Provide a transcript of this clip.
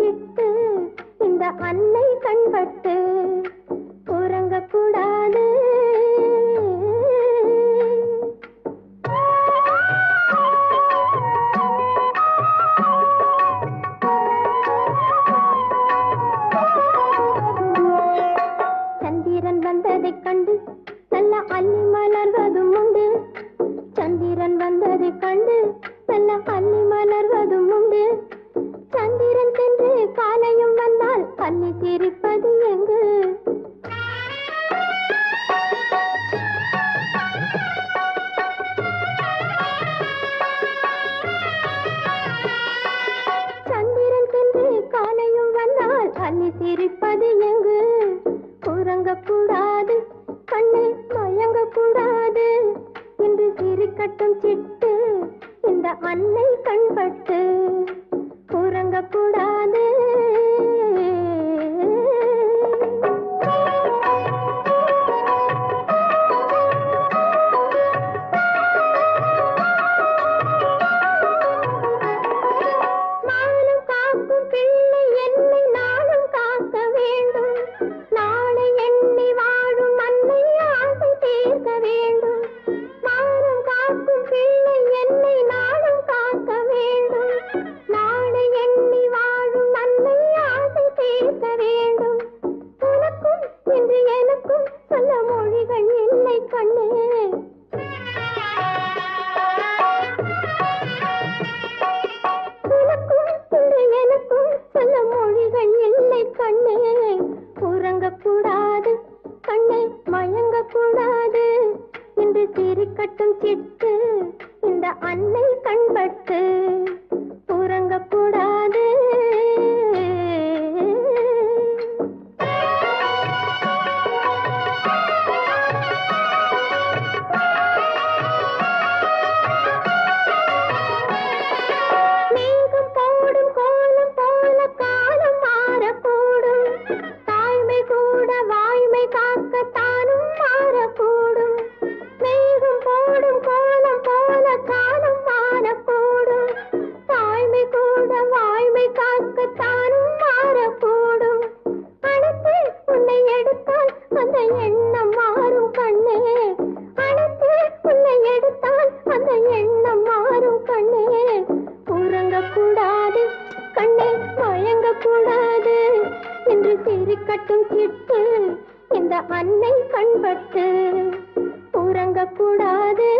சிட்டு இந்த அன்னை கண்பட்டு உறங்கக்கூடாது. சந்திரன் வந்ததைக் கண்டு நல்ல அள்ளி மலர்வதும் உண்டு. சந்திரன் வந்ததைக் கண்டு நல்ல அள்ளி மலர்வதும் உண்டு. சந்திரன் சென்று காலையும் வந்தால் அள்ளி சிரிப்பது எங்கு? சந்திரன் சென்று காலையும் வந்தால் அள்ளி சிரிப்பது எங்கு? உறங்கக்கூடாது, கண்ணு மயங்கக்கூடாது என்று சிரிக்கட்டும் சிட்டு இந்த அன்னை கண்பட்டு உறங்கக்கூடாது. நாளும் காக்கும் பிள்ளை என்னை நாளும் காக்க வேண்டும். நாளை எண்ணி வாழும் அன்னை ஆசை தீர்க்க வேண்டும். நாளும் காக்கும் பிள்ளை என்னை நாளும் காக்க வேண்டும். நாளை எண்ணி வாழும் அன்னை ஆசை தீர்க்க வேண்டும். உனக்கும் என்று எனக்கும் சொல்ல மொழிகள் இல்லை கண்ணே. உனக்கும் என்று எனக்கும் சொல்ல மொழிகள் இல்லை கண்ணே. உறங்கக்கூடாது, கண்ணை மயங்கக்கூடாது என்று சிரிக்கட்டும் சிட்டு இந்த அன்னை கண்பட்டு உறங்கக்கூடாது. மேகம் போடும் கோலம் போல காலம் மாறக்கூடும். தாய்மை கூட வாய்மை காக்கத்தானும் மாறக்கூடும். மேகம் போடும் கோலம் போல காலம் மாறக்கூடும். தாய்மை கூட வாய்மை காக்கத்தானும் மாறக்கூடும். அணைத்து உன்னை எடுத்தால் அந்த எண்ணம் மாறும் கண்ணே. அணைத்து உன்னை எடுத்தால் அந்த எண்ணம் மாறும் கண்ணே. உறங்கக்கூடாது, கண்ணை மயங்கக்கூடாது என்று சிரிக்கட்டும் சிட்டு இந்த அன்னை கண்பட்டு உறங்கக்கூடாது.